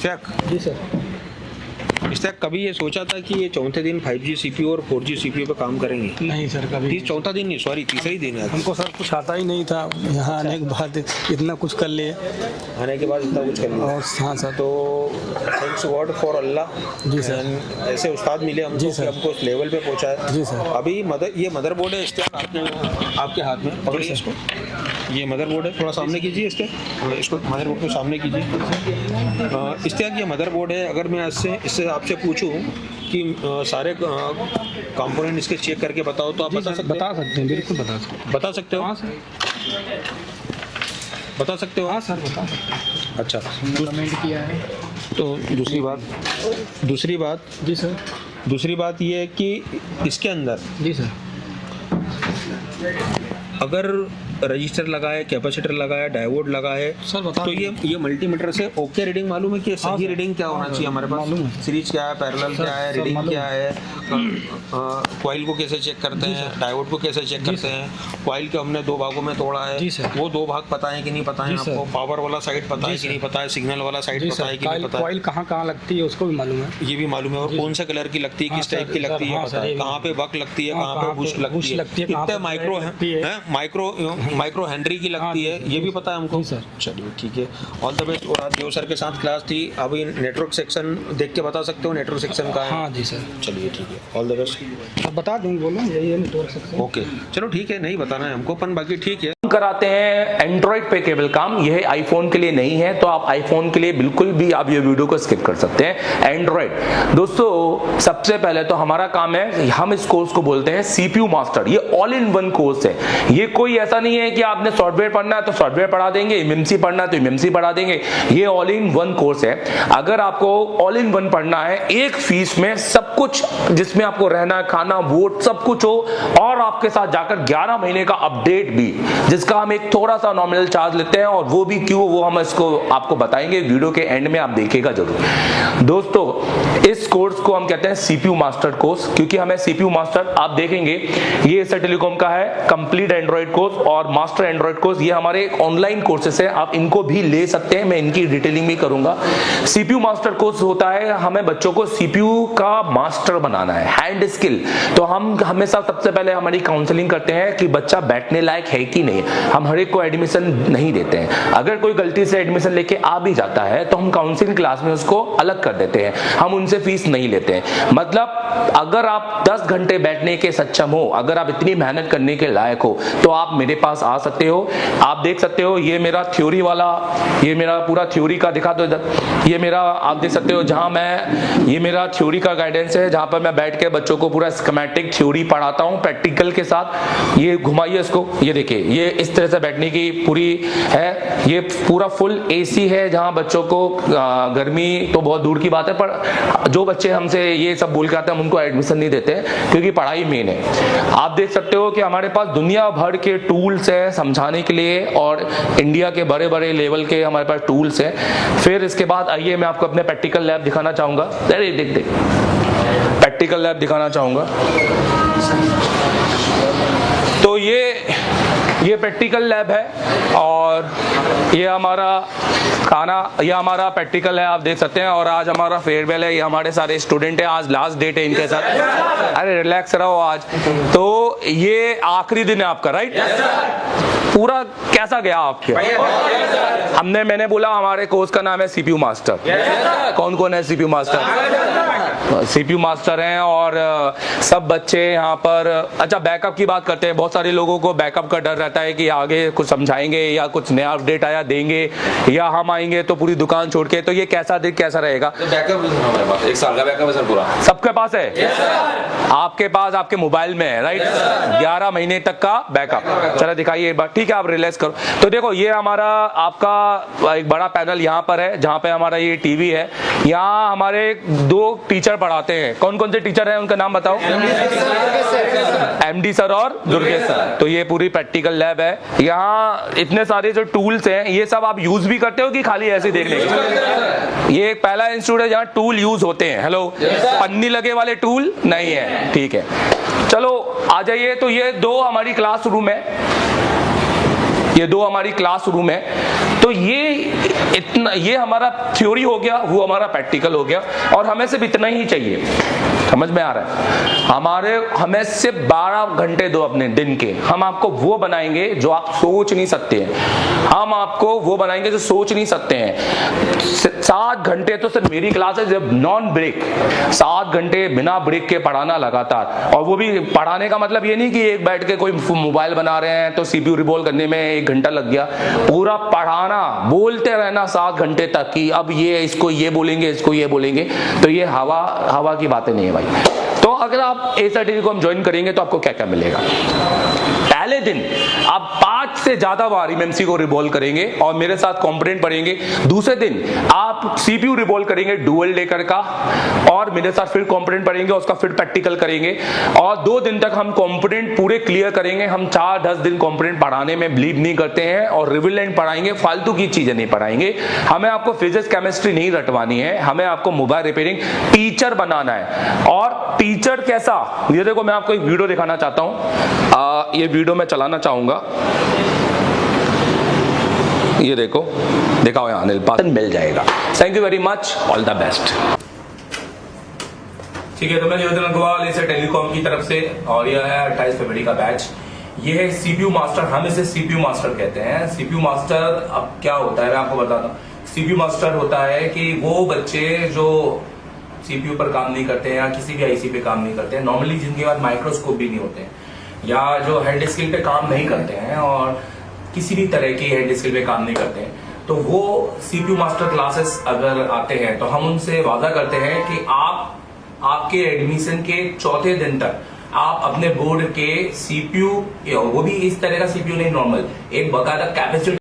इश्तियाक, जी sir. Ishtiyaq कभी ये सोचा था कि ये चौथे दिन 5G CPU और 4G CPU पे काम करेंगे? नहीं सर, कभी चौथा दिन नहीं, सॉरी तीसरा ही दिन है। हमको सर कुछ आता ही नहीं था, यहाँ आने के बाद इतना कुछ कर लिए। आने के बाद इतना कुछ कर लिया। और हाँ सर। तो थैंक्स गॉड फॉर अल्लाह। जी सर। ऐसे उस्ताद मिले हमको जी कि सर। हमको उस लेवल पे पहुंचाया। जी सर। अभी ये मदरबोर्ड है इश्तियाक, आपके हाथ में पकड़िए इसको। ये मदरबोर्ड है, थोड़ा सामने कीजिए इसको मदरबोर्ड को सामने कीजिए। इश्तियाक ये मदरबोर्ड है। अगर मैं इससे आपसे पूछूं कि सारे कंपोनेंट इसके चेक करके बताओ तो आप बता सकते हैं? बिल्कुल बता सकते हो? हाँ सर, बता सकते हो? हाँ सर बता सकते हैं। अच्छा, कमेंट किया है। तो दूसरी बात जी सर। दूसरी बात ये है कि इसके अंदर जी सर, अगर रजिस्टर लगा है, कैपेसिटर लगा है, डायोड लगा है सर बता तो ये मल्टीमीटर से ओके रीडिंग मालूम है कि सही रीडिंग क्या होना चाहिए हमारे पास? मालूम है। सीरीज क्या है, पैरेलल क्या है, रीडिंग क्या है, कॉइल को कैसे चेक करते हैं, डायोड को कैसे चेक करते हैं, कॉइल को हमने 2 भागों में तोड़ा है, वो 2 भाग पता है कि नहीं पता है आपको, पावर वाला साइड पता है कि नहीं पता है, सिग्नल वाला साइड पता है कि नहीं पता है, कॉइल कहाँ लगती है उसको भी मालूम है, ये भी मालूम है, और कौन से कलर की लगती है, किस टाइप की लगती है पता है, कहाँ पे बक लगती है, कहाँ पे बुश लगती है, कितने माइक्रो हेनरी की लगती है, ये भी पता है हमको। चलिए ठीक है, ऑल द बेस्ट। और आज जो सर के साथ क्लास थी, अभी नेटवर्क सेक्शन देख के बता सकते हो नेटवर्क सेक्शन का है? हाँ जी सर। चलिए ठीक है, ऑल द बेस्ट। बता दूँ, बोलो यही है नेटवर्क सेक्शन। ओके चलो ठीक है, नहीं बताना है हमको, पर बाकी ठीक है। कराते हैं एंड्रॉइड पे केबल काम, यह आईफोन के लिए नहीं है, तो आप आईफोन के लिए बिल्कुल भी आप ये वीडियो को स्किप कर सकते हैं। एंड्रॉइड दोस्तों, सबसे पहले तो हमारा काम है, हम इस कोर्स को बोलते हैं सीपीयू मास्टर। ये ऑल इन वन कोर्स है। ये कोई ऐसा नहीं है कि आपने सॉफ्टवेयर पढ़ना है तो सॉफ्टवेयर पढ़ा देंगे, एमएमसी पढ़ना है तो एमएमसी पढ़ा देंगे। ये ऑल इन वन कोर्स है। अगर आपको ऑल इन वन पढ़ना है, एक फीस में सब कुछ, जिसमें आपको रहना, खाना, वोट सब कुछ हो, और आपके साथ जाकर 11 महीने का अपडेट भी, जिसका हम एक थोड़ा सा नॉमिनल चार्ज लेते हैं, और वो भी क्यों, वो हम इसको आपको बताएंगे वीडियो के एंड में, आप देखिएगा जरूर। दोस्तों, इस कोर्स को हम कहते हैं सीपीयू मास्टर कोर्स, क्योंकि हमें सीपीयू मास्टर, आप देखेंगे ये एसर टेलीकॉम का है कंप्लीट एंड्रॉइड कोर्स और मास्टर एंड्रॉइड कोर्स। ये हमारे ऑनलाइन कोर्सेस है, आप इनको भी ले सकते हैं, मैं इनकी डिटेलिंग भी करूंगा। सीपीयू मास्टर कोर्स होता है, हमें बच्चों को सीपीयू का मास्टर बनाना है, हैंड स्किल। तो हम हमेशा सबसे पहले हमारी काउंसलिंग करते हैं कि बच्चा बैठने लायक है कि नहीं। हम हर एक को एडमिशन नहीं देते हैं। अगर कोई गलती से एडमिशन लेके आ भी जाता है तो हम काउंसलिंग क्लास में उसको अलग कर देते हैं, हम उनसे फीस नहीं लेते हैं। मतलब अगर आप 10 घंटे बैठने के सक्षम हो, अगर आप इतनी मेहनत करने के लायक हो, तो आप मेरे पास आ सकते हो। आप देख सकते हो, ये मेरा थ्योरी वाला, ये मेरा पूरा थ्योरी का दिखा दो इधर, ये मेरा आप देख सकते हो, जहां मैं, ये मेरा थ्योरी का गाइडेंस है, जहां पर मैं बैठ के बच्चों को पूरा स्कीमेटिक थ्योरी पढ़ाता हूं प्रैक्टिकल के साथ। ये घुमाइए इसको, ये देखिए, ये इस तरह से बैठने की पूरी है। ये पूरा फुल एसी है, जहां बच्चों को गर्मी तो बहुत दूर की बात है, पर जो बच्चे हमसे ये सब बोल के आते हैं, हम उनको एडमिशन नहीं देते, क्योंकि पढ़ाई मेन है। आप देख सकते हो कि हमारे पास दुनिया भर के टूल्स है समझाने के लिए, और इंडिया के बड़े बड़े लेवल के हमारे पास टूल्स है। फिर इसके बाद आइए मैं आपको अपने प्रैक्टिकल लैब दिखाना चाहूंगा। देख प्रैक्टिकल लैब दिखाना चाहूंगा। तो ये प्रैक्टिकल लैब है, और ये हमारा खाना, ये हमारा प्रैक्टिकल है, आप देख सकते हैं। और आज हमारा फेयरवेल है, ये हमारे सारे स्टूडेंट हैं, आज लास्ट डेट है इनके साथ। अरे रिलैक्स रहो आज, तो ये आखिरी दिन है आपका, राइट? पूरा कैसा गया आपके? मैंने बोला हमारे कोर्स का नाम है सीपीयू मास्टर। कौन कौन है सीपीयू मास्टर? सीपीयू मास्टर हैं, और सब बच्चे यहाँ पर। अच्छा, बैकअप की बात करते हैं। बहुत सारे लोगों को बैकअप का डर रहता है कि आगे कुछ समझाएंगे या कुछ नया अपडेट आया देंगे, या हम आएंगे तो पूरी दुकान छोड़ के। तो ये कैसा रहेगा? बैकअप हमारे पास 1 साल का बैकअप है सर पूरा। सबके पास है? आपके पास आपके मोबाइल में है, राइट? 11 महीने तक का बैकअप। चलो दिखाइए एक बार, ठीक है? आप रिलैक्स करो। तो देखो, ये हमारा आपका एक बड़ा पैनल यहाँ पर है, जहाँ पे हमारा ये टीवी है। यहाँ हमारे 2 टीचर पढ़ाते हैं। कौन कौन से टीचर हैं, उनका नाम बताओ? एमडी सर और दुर्गेश सर। तो ये पूरी प्रैक्टिकल लैब है। यहाँ इतने सारे जो टूल्स हैं, ये सब आप यूज भी करते हो कि खाली ऐसे देखने के? ये एक पहला इंस्टीट्यूट है जहाँ टूल यूज होते हैं। हेलो, पन्नी लगे वाले टूल नहीं है, ठीक है? चलो आ जाइए। तो ये 2 हमारी क्लासरूम है, ये 2 हमारी क्लासरूम है। तो ये हमारा थ्योरी हो गया, वो हमारा प्रैक्टिकल हो गया, और हमें सिर्फ इतना ही चाहिए। समझ में आ रहा है? हमें सिर्फ 12 घंटे दो अपने दिन के, हम आपको वो बनाएंगे जो आप सोच नहीं सकते हैं। हम आपको वो बनाएंगे जो सोच नहीं सकते हैं। 7 घंटे तो सिर्फ मेरी क्लास है, जब नॉन ब्रेक 7 घंटे बिना ब्रेक के पढ़ाना लगातार। और वो भी पढ़ाने का मतलब ये नहीं कि एक बैठ के कोई मोबाइल बना रहे हैं तो सीपीयू रिवॉल्व करने में 1 घंटा लग गया। पूरा पढ़ाना, बोलते रहना 7 घंटे तक कि अब ये इसको ये बोलेंगे, इसको ये बोलेंगे। तो ये हवा की बातें नहीं है भाई। तो अगर आप एसआईटी को हम ज्वाइन करेंगे तो आपको क्या क्या मिलेगा? पहले दिन आप 5 से ज्यादा बार एमएमसी को रिवॉल्व करेंगे और मेरे साथ कंपोनेंट पढ़ेंगे। दूसरे दिन आप सीपीयू रिवॉल्व करेंगे डुअल डेकर का, और मेरे साथ फिर कंपोनेंट पढ़ेंगे, उसका फिर प्रैक्टिकल करेंगे। और 2 दिन तक हम कंपोनेंट पूरे क्लियर करेंगे। हम 4-10 दिन कंपोनेंट पढ़ाने में बिलीव नहीं करते हैं, और रिविलेंट पढ़ाएंगे, फालतू की चीजें नहीं पढ़ाएंगे। हमें आपको फिजिक्स केमिस्ट्री नहीं रटवानी है, हमें आपको मोबाइल रिपेयरिंग टीचर बनाना है। और टीचर कैसा, ये देखो मैं आपको एक वीडियो दिखाना चाहता हूं। ये वीडियो मैं चलाना चाहूंगा, ये देखो, दिखाओ यहाँ अनिल पास मिल जाएगा। Thank you very much, all the best. ठीक है, तो मैं निवेदन अग्रवाल इसे टेलीकॉम की तरफ से, और यह है 28 फरवरी का बैच। ये है सीपीयू मास्टर, हम इसे सीपीयू मास्टर कहते हैं। सीपीयू मास्टर अब क्या होता है मैं आपको बताता हूँ। सीपीयू मास्टर होता है कि वो बच्चे जो सीपीयू पर काम नहीं करते हैं या किसी भी आईसी पे काम नहीं करते हैं, नॉर्मली जिनके पास माइक्रोस्कोप भी नहीं होते हैं, या जो हैंड स्किल पे काम नहीं करते हैं और किसी भी तरह की हैंड स्किल पे काम नहीं करते हैं, तो वो सीपीयू मास्टर क्लासेस अगर आते हैं तो हम उनसे वादा करते हैं कि आपके एडमिशन के 4थे दिन तक आप अपने बोर्ड के सीपीयू, वो भी इस तरह का सीपीयू नहीं, नॉर्मल एक बकायदा कैपेसिटी